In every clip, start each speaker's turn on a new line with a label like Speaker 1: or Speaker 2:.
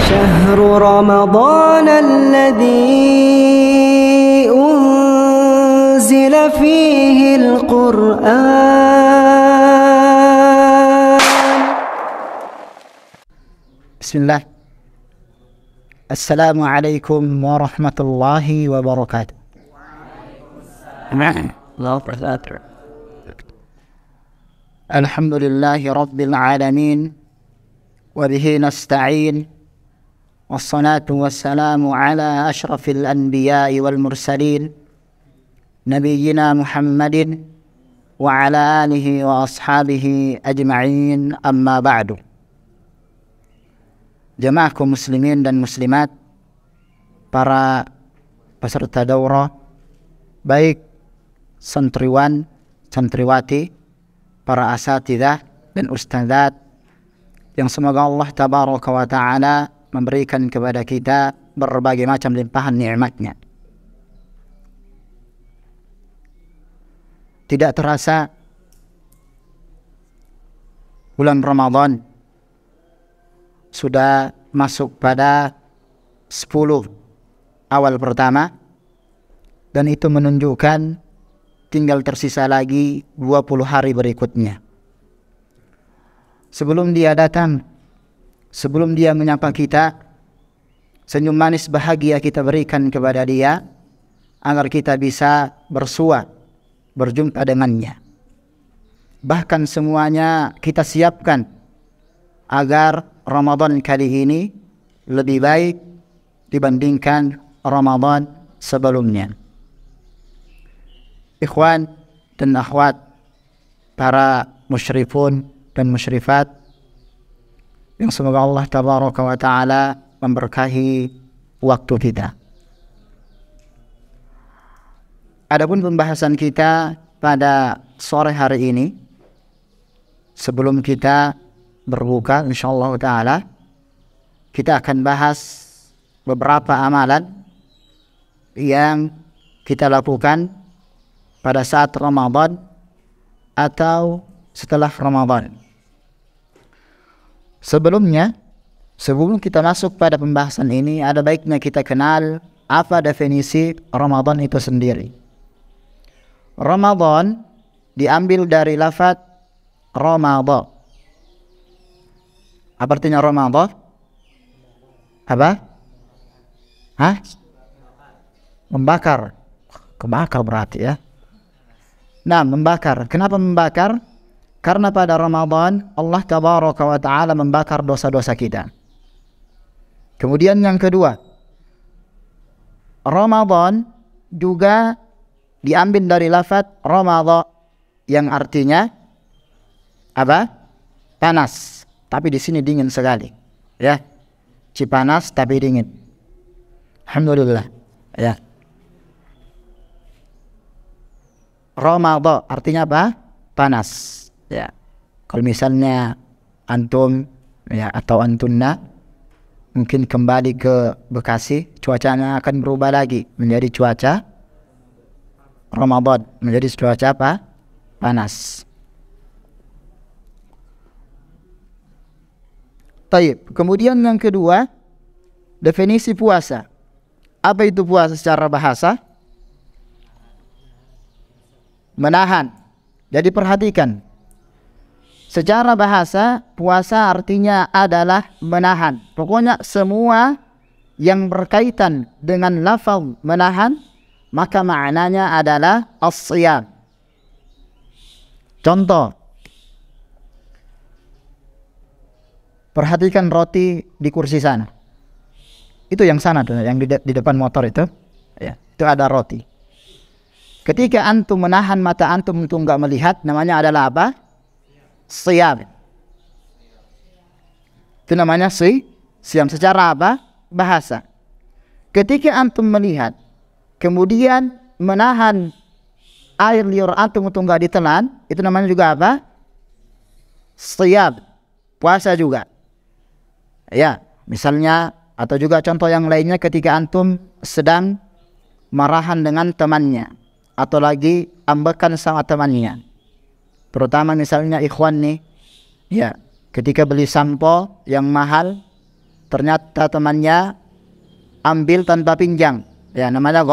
Speaker 1: شهر رمضان الذي أنزل فيه القرآن.
Speaker 2: بسم الله. السلام عليكم ورحمة الله وبركاته. الحمد لله رب العالمين وبه نستعين والصلاة والسلام على أشرف الأنبياء والمرسلين نبينا محمد وعلى آله وأصحابه أجمعين أما بعد. Jemaah kaum muslimin dan muslimat, para peserta daurah, baik santriwan, santriwati, para asatidzah dan ustadzat, yang semoga Allah tabaraka wa ta'ala memberikan kepada kita berbagai macam limpahan nikmatnya. Tidak terasa bulan Ramadan sudah masuk pada 10 awal pertama, dan itu menunjukkan tinggal tersisa lagi 20 hari berikutnya. Sebelum dia datang, sebelum dia menyapa kita, senyum manis bahagia kita berikan kepada dia agar kita bisa bersua, berjumpa dengannya. Bahkan semuanya kita siapkan agar Ramadan kali ini lebih baik dibandingkan Ramadan sebelumnya. Ikhwan dan akhwat, para musyrifun dan musyrifat, yang semoga Allah tabaraka wa ta'ala memberkahi waktu kita. Adapun pembahasan kita pada sore hari ini, sebelum kita berbuka insyaallah ta'ala, kita akan bahas beberapa amalan yang kita lakukan pada saat Ramadan atau setelah Ramadan. Sebelum kita masuk pada pembahasan ini, ada baiknya kita kenal apa definisi Ramadan itu sendiri. Ramadan diambil dari lafaz Ramadan. Apa artinya Ramadan? Apa? Membakar. Kebakar berarti ya. Nah, membakar. Kenapa membakar? Karena pada Ramadan Allah tabaraka wa ta'ala membakar dosa-dosa kita. Kemudian yang kedua, Ramadan juga diambil dari lafaz Ramadan yang artinya apa? Panas. Tapi di sini dingin sekali, ya. Cipanas tapi dingin. Alhamdulillah, ya. Ramadan artinya apa? Panas, ya. Kalau misalnya antum, ya, atau antunna mungkin kembali ke Bekasi, cuacanya akan berubah lagi menjadi cuaca Ramadan, menjadi cuaca apa? Panas. Taib. Kemudian yang kedua, definisi puasa. Apa itu puasa secara bahasa? Menahan. Jadi perhatikan. Secara bahasa, puasa artinya adalah menahan. Pokoknya semua yang berkaitan dengan lafaz menahan, maka maknanya adalah as-siyam. Contoh, perhatikan roti di kursi sana. Itu yang sana tuh, yang di depan motor itu. Ya, itu ada roti. Ketika antum menahan mata antum untuk enggak melihat, namanya adalah apa? Siyam. Itu namanya siyam secara apa? Bahasa. Ketika antum melihat, kemudian menahan air liur antum untuk enggak ditelan, itu namanya juga apa? Siyam. Puasa juga. Ya, misalnya, atau juga contoh yang lainnya ketika antum sedang marahan dengan temannya atau lagi ambekan sama temannya. Terutama misalnya ikhwan nih, ya, ketika beli sampo yang mahal, ternyata temannya ambil tanpa pinjam, ya namanya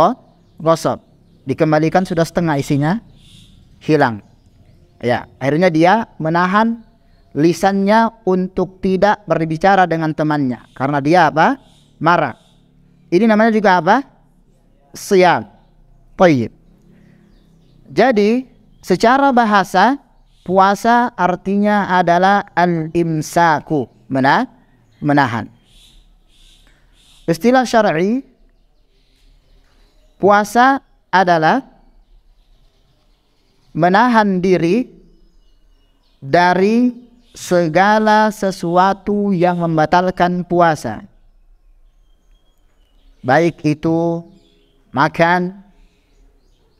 Speaker 2: gosok. Dikembalikan sudah setengah isinya hilang. Ya, akhirnya dia menahan lisannya untuk tidak berbicara dengan temannya karena dia apa? Marah. Ini namanya juga apa? Siyam. Thayyib. Jadi secara bahasa puasa artinya adalah al-imsaku, menahan. Istilah syar'i puasa adalah menahan diri dari segala sesuatu yang membatalkan puasa. Baik itu makan,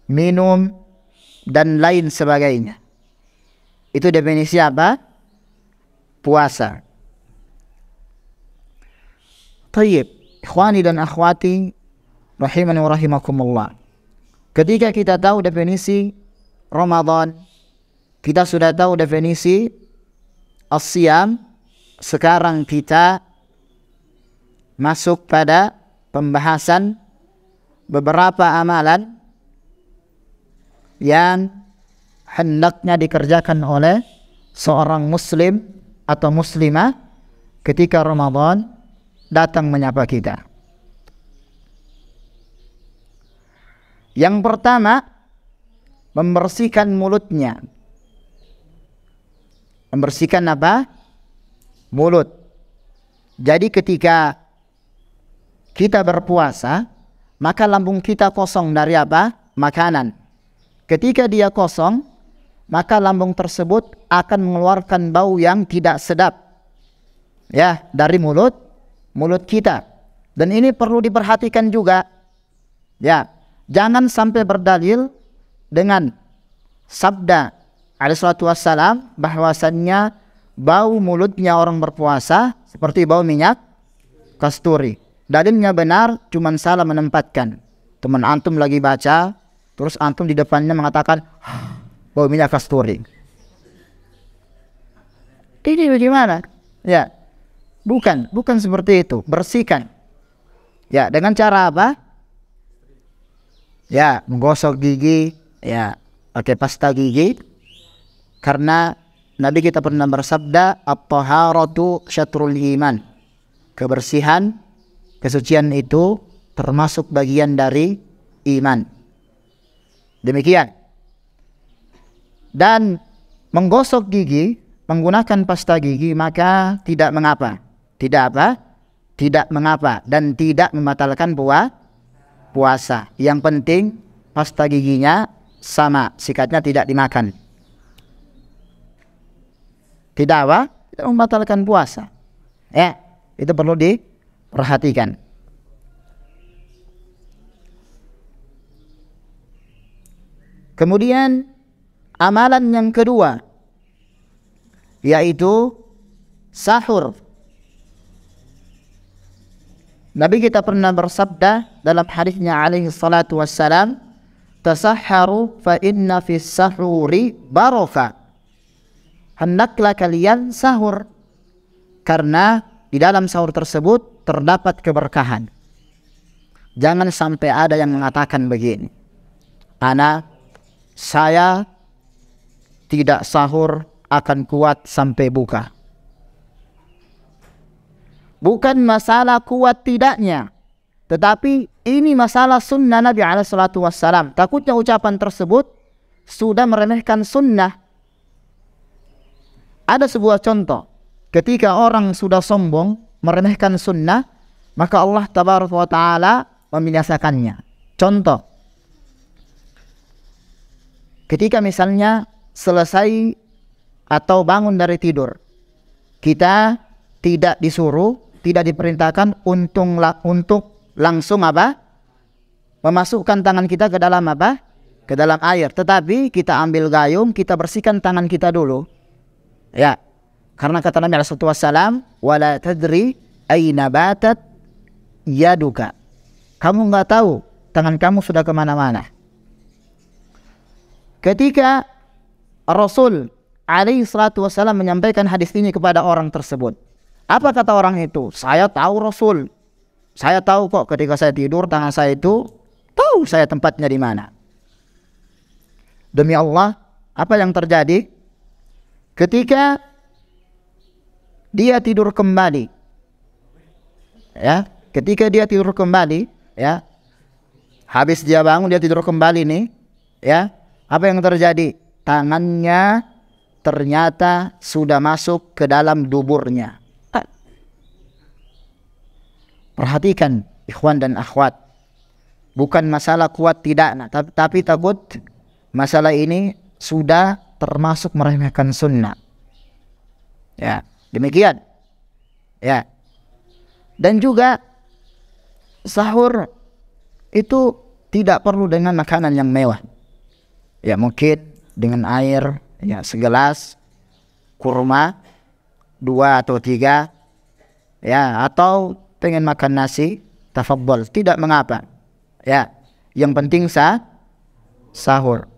Speaker 2: minum, dan lain sebagainya. Itu definisi apa? Puasa. Tayyib, ikhwani dan akhwati rahimani wa rahimakumullah. Ketika kita tahu definisi Ramadan, kita sudah tahu definisi as-siyam, sekarang kita masuk pada pembahasan beberapa amalan yang hendaknya dikerjakan oleh seorang muslim atau muslimah ketika Ramadan datang menyapa kita. Yang pertama, membersihkan mulutnya. Membersihkan apa? Mulut. Jadi ketika kita berpuasa, maka lambung kita kosong dari apa? Makanan. Ketika dia kosong, maka lambung tersebut akan mengeluarkan bau yang tidak sedap, ya, dari mulut kita. Dan ini perlu diperhatikan juga, ya, jangan sampai berdalil dengan sabda alaihi salatu wassalam bahwasannya bau mulutnya orang berpuasa seperti bau minyak kasturi. Dalilnya benar, cuman salah menempatkan. Teman antum lagi baca, terus antum di depannya mengatakan bau minyak kasturi. Ini bagaimana? Ya, bukan seperti itu. Bersihkan. Ya, dengan cara apa? Ya, menggosok gigi, ya, pakai pasta gigi. Karena Nabi kita pernah bersabda, at-taharatu syatrul iman. Kebersihan, kesucian itu termasuk bagian dari iman. Demikian. Dan menggosok gigi menggunakan pasta gigi maka tidak mengapa. Tidak mengapa dan tidak membatalkan puasa. Yang penting pasta giginya sama, sikatnya tidak dimakan. Tidak apa? Tidak membatalkan puasa. Ya, itu perlu diperhatikan. Kemudian amalan yang kedua yaitu sahur. Nabi kita pernah bersabda dalam hadisnya alaihi salatu wassalam, tasahharu fa inna fis sahuri barakah. Hendaklah kalian sahur karena di dalam sahur tersebut terdapat keberkahan. Jangan sampai ada yang mengatakan begini, saya tidak sahur akan kuat sampai buka. Bukan masalah kuat tidaknya, tetapi ini masalah sunnah Nabi SAW. Takutnya ucapan tersebut sudah meremehkan sunnah. Ada sebuah contoh, ketika orang sudah sombong meremehkan sunnah, maka Allah Tabaraka wa Ta'ala membinasakannya. Contoh, ketika misalnya selesai atau bangun dari tidur, kita tidak disuruh, tidak diperintahkan untuk langsung apa? Memasukkan tangan kita ke dalam apa? Ke dalam air. Tetapi kita ambil gayung, kita bersihkan tangan kita dulu. Ya, karena kata Nabi SAW, wala tadri aina batat yaduka. Kamu nggak tahu tangan kamu sudah kemana-mana. Ketika Rasul alaihi salatu wassalam menyampaikan hadis ini kepada orang tersebut, Apa kata orang itu? Saya tahu Rasul. Saya tahu kok ketika saya tidur tangan saya itu tahu saya tempatnya di mana. Demi Allah, apa yang terjadi? Ketika dia tidur kembali, ya, ketika dia tidur kembali, ya, habis dia bangun dia tidur kembali nih, ya, apa yang terjadi? Tangannya ternyata sudah masuk ke dalam duburnya. Perhatikan ikhwan dan akhwat, bukan masalah kuat tidak, tapi takut masalah ini sudah termasuk meremehkan sunnah. Ya, demikian. Ya. Dan juga sahur itu tidak perlu dengan makanan yang mewah. Ya, mungkin dengan air, ya, segelas, kurma 2 atau 3, ya, atau pengen makan nasi, tafadhol, tidak mengapa. Ya, yang penting sahur.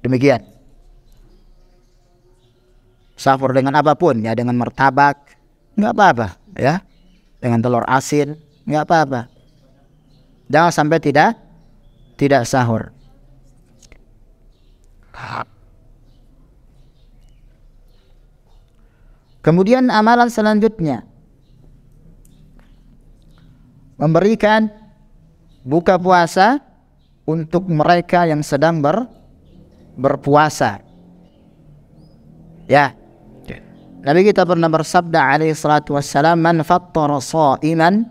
Speaker 2: Demikian. Sahur dengan apapun, ya, dengan martabak, nggak apa-apa, ya. Dengan telur asin, nggak apa-apa. Jangan sampai tidak sahur. Kemudian amalan selanjutnya, memberikan buka puasa untuk mereka yang sedang berpuasa. Ya. Nabi kita pernah bersabda alaihi salatu wassalam, man fattara sha'iman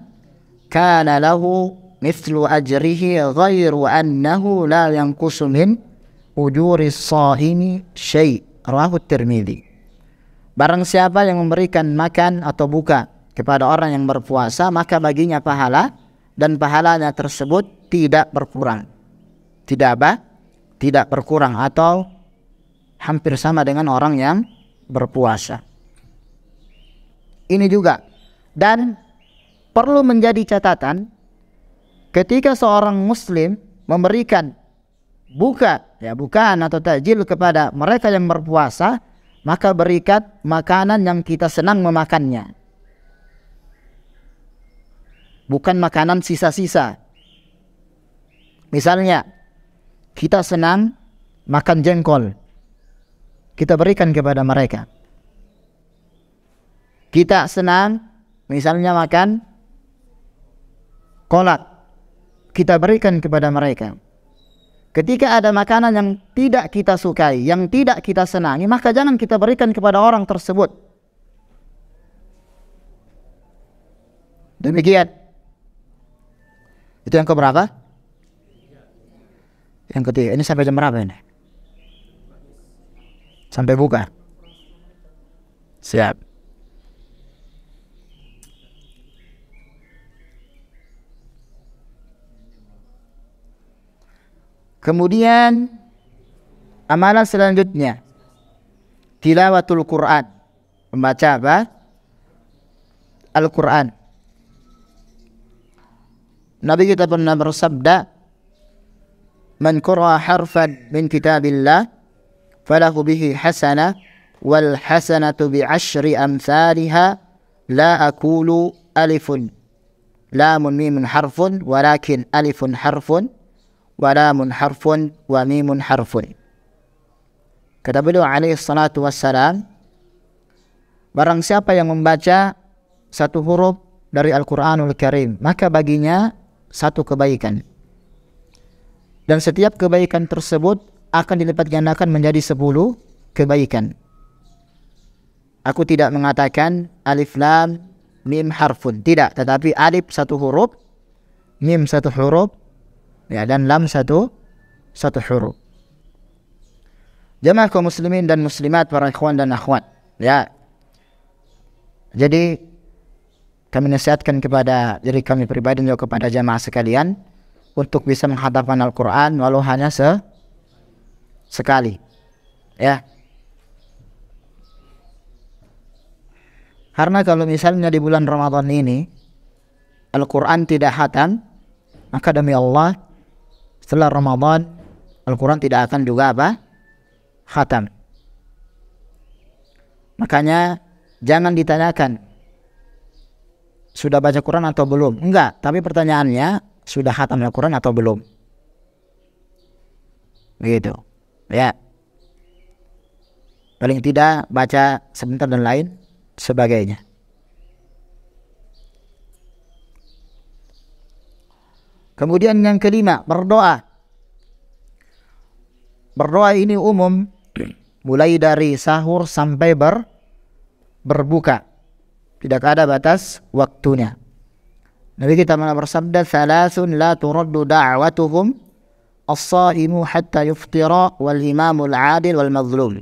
Speaker 2: kana lahu mithlu ajrihi ghairu annahu la yanqusu min ujuri sha'imi syai'. Rawahu Tirmidzi. Barang siapa yang memberikan makan atau buka kepada orang yang berpuasa, maka baginya pahala, dan pahalanya tersebut tidak berkurang. Tidak apa? Tidak berkurang, atau hampir sama dengan orang yang berpuasa. Ini juga, dan perlu menjadi catatan, ketika seorang muslim memberikan bukaan atau takjil kepada mereka yang berpuasa, maka berikan makanan yang kita senang memakannya, bukan makanan sisa-sisa. Misalnya kita senang makan jengkol, kita berikan kepada mereka. Kita senang misalnya makan kolak, kita berikan kepada mereka. Ketika ada makanan yang tidak kita sukai, yang tidak kita senangi, maka jangan kita berikan kepada orang tersebut. Demikian. Itu yang keberapa? Yang ketiga. Ini sampai jam berapa ini? Sampai buka. Siap. Kemudian amalan selanjutnya, tilawatul Quran. Membaca apa? Al-Quran. Nabi kita pernah bersabda, man qara'a harfan min kitabillah falahu bihi hasanah wal hasanatu bi asyri amsalha la aqulu alifun lamun mimun harfun walakin alifun harfun wa lamun harfun wa mimun harfun. Kata beliau alaihi salatu wassalam, barang siapa yang membaca satu huruf dari Al-Quranul Karim, maka baginya satu kebaikan, dan setiap kebaikan tersebut akan dilipat gandakan menjadi 10 kebaikan. Aku tidak mengatakan alif lam mim harfun, tidak, tetapi alif satu huruf, mim satu huruf, ya, dan lam satu huruf. Jamaah kaum muslimin dan muslimat, para ikhwan dan akhwat, ya. Jadi kami nasihatkan kepada diri kami pribadi dan juga kepada jamaah sekalian untuk bisa menghafalkan Al-Quran walau hanya sekali, ya. Karena kalau misalnya di bulan Ramadan ini Al-Quran tidak khatam, maka demi Allah setelah Ramadan Al-Quran tidak akan juga khatam. Makanya jangan ditanyakan sudah baca Quran atau belum. Enggak, tapi pertanyaannya sudah khatam Al-Quran atau belum. Begitu. Ya. Paling tidak baca sebentar dan lain sebagainya. Kemudian yang kelima, berdoa. Berdoa ini umum, mulai dari sahur sampai berbuka. Tidak ada batas waktunya. Nabi kita malah bersabda, "Thalathun la turaddu da'watuhum as-saimu hatta yuftira wal imamul 'adil wal mazlum."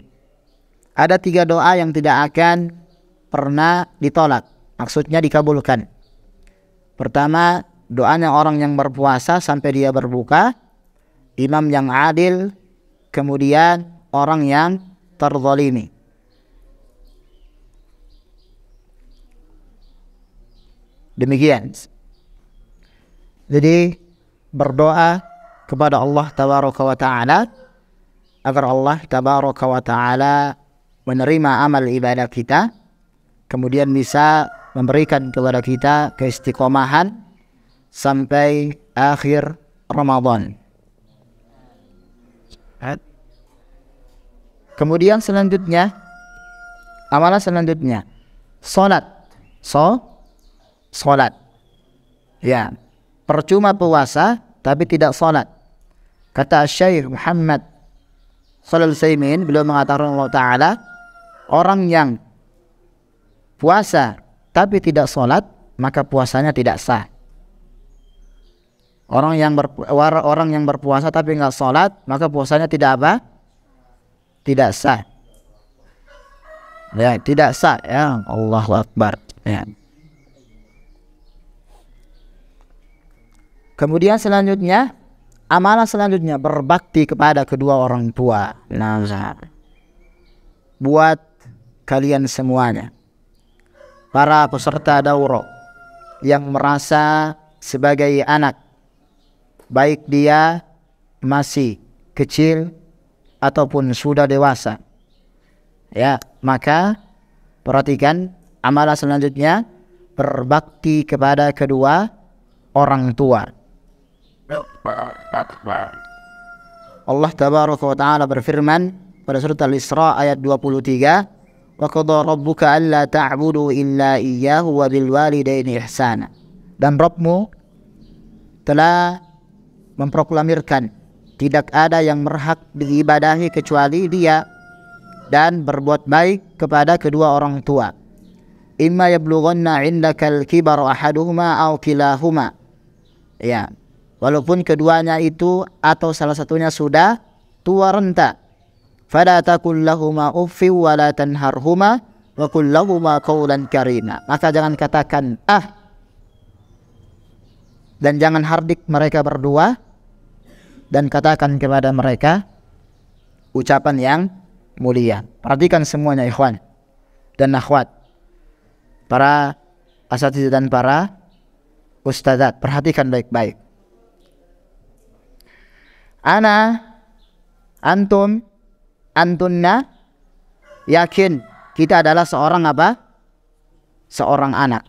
Speaker 2: Ada 3 doa yang tidak akan pernah ditolak, maksudnya dikabulkan. Pertama, doanya orang yang berpuasa sampai dia berbuka, imam yang adil, kemudian orang yang terzalimi. Demikian. Jadi berdoa kepada Allah tabaraka wa ta'ala agar Allah tabaraka wa ta'ala menerima amal ibadah kita, kemudian bisa memberikan kepada kita keistiqomahan sampai akhir Ramadan. Kemudian selanjutnya, amalan selanjutnya, salat. Salat. Ya, percuma puasa tapi tidak salat. Kata Syekh Muhammad Shalih Al-Utsaimin, beliau mengatakan Allah Ta'ala, orang yang puasa tapi tidak salat, maka puasanya tidak sah. Orang yang berpuasa tapi enggak salat, maka puasanya tidak apa? Tidak sah. Ya, tidak sah. Ya, Allahu Akbar. Ya. Kemudian selanjutnya, amalan selanjutnya berbakti kepada kedua orang tua. Nah, buat kalian semuanya, para peserta daurah yang merasa sebagai anak, baik dia masih kecil ataupun sudah dewasa, ya, maka perhatikan amalan selanjutnya, berbakti kepada kedua orang tua. Allah tabaraka wa ta'ala berfirman pada surat Al-Isra ayat 23, "Wa qadha rabbuka alla ta'budu illa iyyahu wa bil walidaini ihsana." Dan Rabbmu telah memproklamirkan tidak ada yang berhak diibadahi kecuali Dia, dan berbuat baik kepada kedua orang tua. Imma yablughanna 'indakal kibar ahaduhuma aw kilahuma. Ya, walaupun keduanya itu atau salah satunya sudah tua renta. Fala taqul lahumā uffin wa la tanharhumā wa qul lahumā qawlan karīmā. Maka jangan katakan dan jangan hardik mereka berdua, dan katakan kepada mereka ucapan yang mulia. Perhatikan semuanya ikhwan dan akhwat, para asatidz dan para ustadzat, perhatikan baik-baik. Ana, antum, antunna, yakin kita adalah seorang apa? Seorang anak.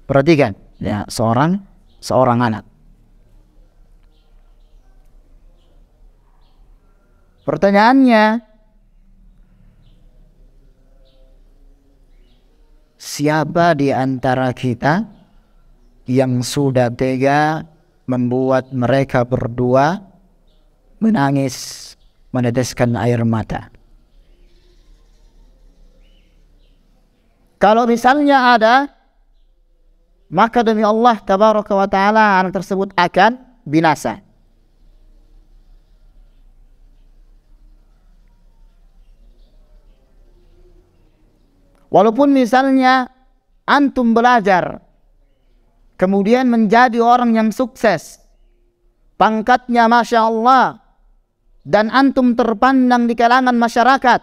Speaker 2: Perhatikan, ya, seorang anak. Pertanyaannya, siapa di antara kita yang sudah tega membuat mereka berdua menangis, meneteskan air mata? Kalau misalnya ada, maka demi Allah tabaraka wa ta'ala anak tersebut akan binasa. Walaupun misalnya antum belajar, kemudian menjadi orang yang sukses, pangkatnya Masya Allah, dan antum terpandang di kalangan masyarakat,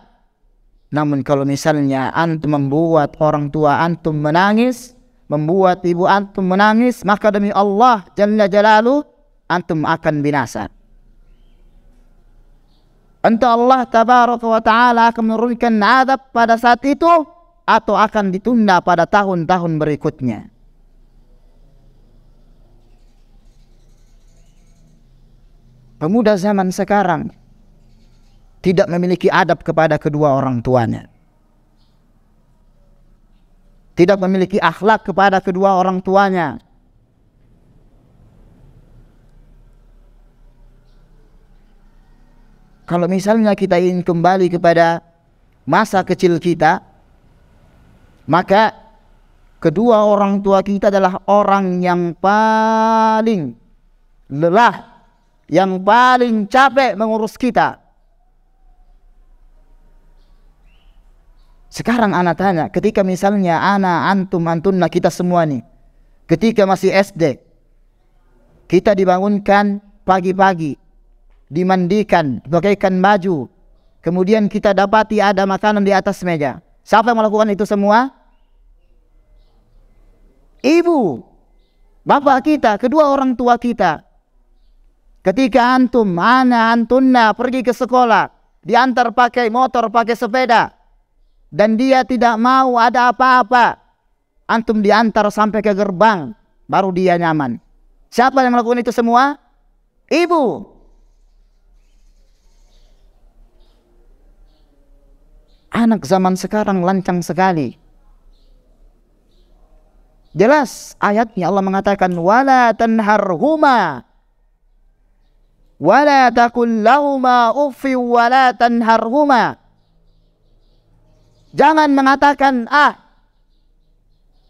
Speaker 2: namun kalau misalnya antum membuat orang tua antum menangis, membuat ibu antum menangis, maka demi Allah Jalla Jalaluh, antum akan binasa. entah Allah tabaraka wa ta'ala akan menurunkan azab pada saat itu atau akan ditunda pada tahun-tahun berikutnya. Pemuda zaman sekarang tidak memiliki adab kepada kedua orang tuanya, tidak memiliki akhlak kepada kedua orang tuanya. Kalau misalnya kita ingin kembali kepada masa kecil kita, maka kedua orang tua kita adalah orang yang paling lelah, yang paling capek mengurus kita. Sekarang anak tanya, ketika misalnya anak, antum, antunna, kita semua nih, ketika masih SD, kita dibangunkan pagi-pagi, dimandikan, pakaikan baju, kemudian kita dapati ada makanan di atas meja. Siapa yang melakukan itu semua? Ibu, bapak kita, kedua orang tua kita. Ketika antum, ana, antunna pergi ke sekolah, diantar pakai motor, pakai sepeda, dan dia tidak mau ada apa-apa, antum diantar sampai ke gerbang, baru dia nyaman. Siapa yang melakukan itu semua? Ibu. Anak zaman sekarang lancang sekali. Jelas ayatnya Allah mengatakan wala tanharhuma wala taqul lahuma uffi wala tanharhuma. Jangan mengatakan ah.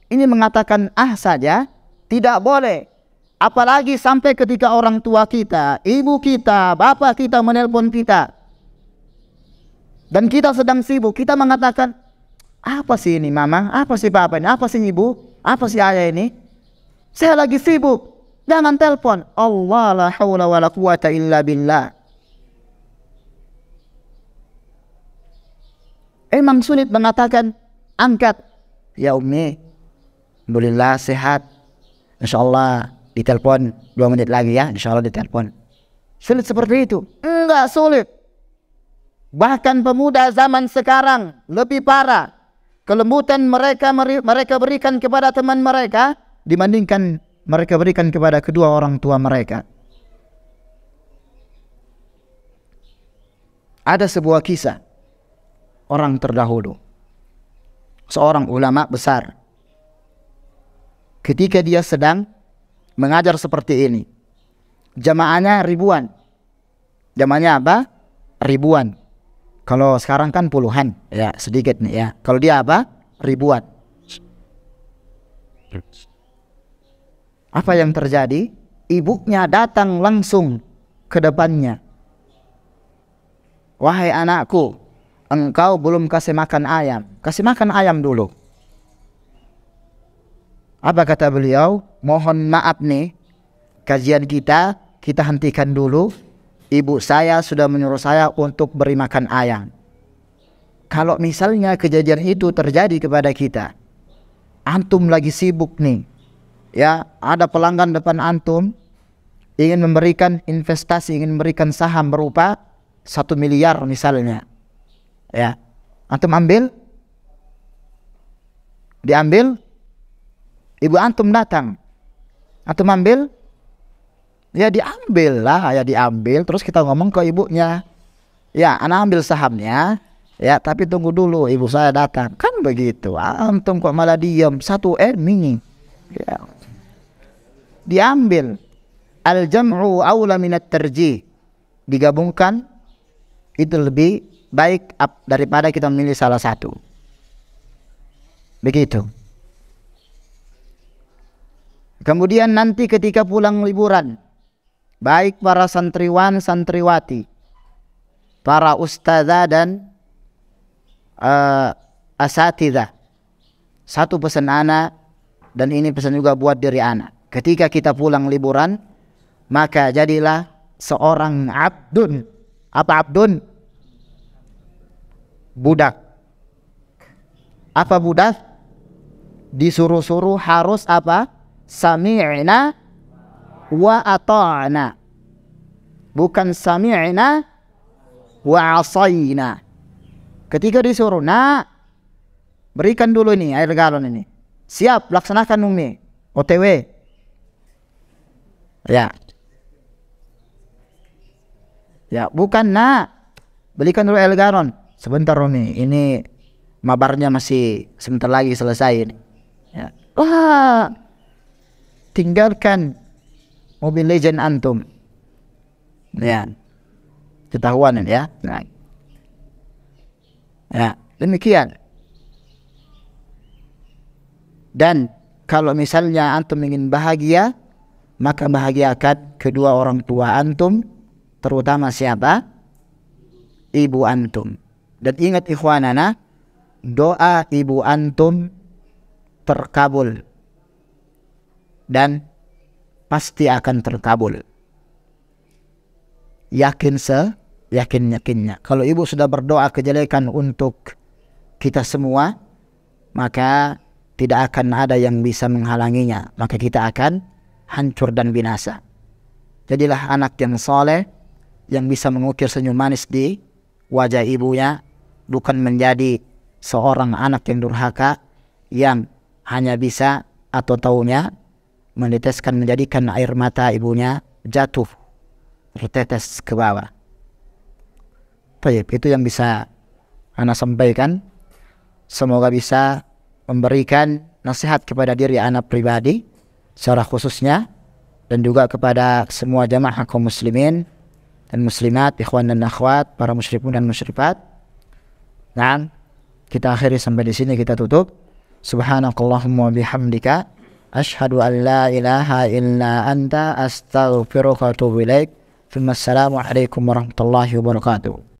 Speaker 2: Ini mengatakan ah saja tidak boleh. Apalagi sampai ketika orang tua kita, ibu kita, bapak kita menelpon kita, dan kita sedang sibuk, kita mengatakan, apa sih ini mama, apa sih papa ini, apa sih ibu, apa sih ayah ini? Saya lagi sibuk, jangan telepon. Allah la hawla wa la quwata illa billah. Emang sulit mengatakan, angkat. Ya Umi, alhamdulillah sehat. InsyaAllah ditelepon 2 menit lagi ya, InsyaAllah ditelepon. Sulit seperti itu? Enggak sulit. Bahkan pemuda zaman sekarang lebih parah. Kelembutan mereka berikan kepada teman mereka dibandingkan mereka berikan kepada kedua orang tua mereka. Ada sebuah kisah orang terdahulu, seorang ulama besar, ketika dia sedang mengajar seperti ini, jamaahnya ribuan. Jamaahnya apa? Ribuan. Kalau sekarang kan puluhan, ya sedikit nih ya. Kalau dia apa? Ribuan. Apa yang terjadi? Ibunya datang langsung ke depannya. Wahai anakku, engkau belum kasih makan ayam. Kasih makan ayam dulu. Apa kata beliau? Mohon maaf nih, kajian kita hentikan dulu. Ibu saya sudah menyuruh saya untuk beri makan ayam. Kalau misalnya kejadian itu terjadi kepada kita, antum lagi sibuk nih, ya ada pelanggan depan antum, ingin memberikan investasi, ingin memberikan saham berupa 1 miliar misalnya, ya antum ambil, diambil, ibu antum datang, antum ambil. Ya diambil lah, ya diambil. Terus kita ngomong ke ibunya, ya anak ambil sahamnya, ya tapi tunggu dulu ibu saya datang. Kan begitu. Antum kok malah diam. 1 M ini ya. Diambil. Al-jam'u awla minat tarjih. Digabungkan itu lebih baik daripada kita memilih salah satu. Begitu. Kemudian nanti ketika pulang liburan, baik para santriwan, santriwati, para ustadzah dan asatidzah. Satu pesan anak, dan ini pesan juga buat diri anak. Ketika kita pulang liburan, maka jadilah seorang abdun. Apa abdun? Budak. Apa budak? Disuruh-suruh harus apa? Sami'na wa ata'na. Bukan sami'na wa asayna. Ketika disuruh, nak, berikan dulu ini air galon ini. Siap, laksanakan Umi. OTW. Ya. Ya, bukan nak. Belikan dulu air galon. Sebentar Umi, ini mabarnya masih sebentar lagi selesai ini. Ya. Wah. Tinggalkan Mobile Legend antum. Ya. Ketahuan ini ya. Nah. Ya, demikian. Dan kalau misalnya antum ingin bahagia, maka bahagiakan kedua orang tua antum, terutama siapa? Ibu antum. Dan ingat ikhwanana, doa ibu antum terkabul dan pasti akan terkabul. Yakin yakin-yakinnya. Kalau ibu sudah berdoa kejelekan untuk kita semua, maka tidak akan ada yang bisa menghalanginya. Maka kita akan hancur dan binasa. Jadilah anak yang soleh, yang bisa mengukir senyum manis di wajah ibunya, bukan menjadi seorang anak yang durhaka, yang hanya bisa atau taunya meneteskan, menjadikan air mata ibunya jatuh, tertetes ke bawah. Baik, itu yang bisa ana sampaikan. Semoga bisa memberikan nasihat kepada diri anak pribadi secara khususnya, dan juga kepada semua jamaah kaum muslimin dan muslimat, ikhwan dan akhwat, para musyrifun dan musyrifat. Nah, kita akhiri sampai di sini, kita tutup. Subhanakallahumma bihamdika asyhadu an la ilaha illa anta astaghfiruka wa atubu ilaik. Assalamualaikum warahmatullahi wabarakatuh.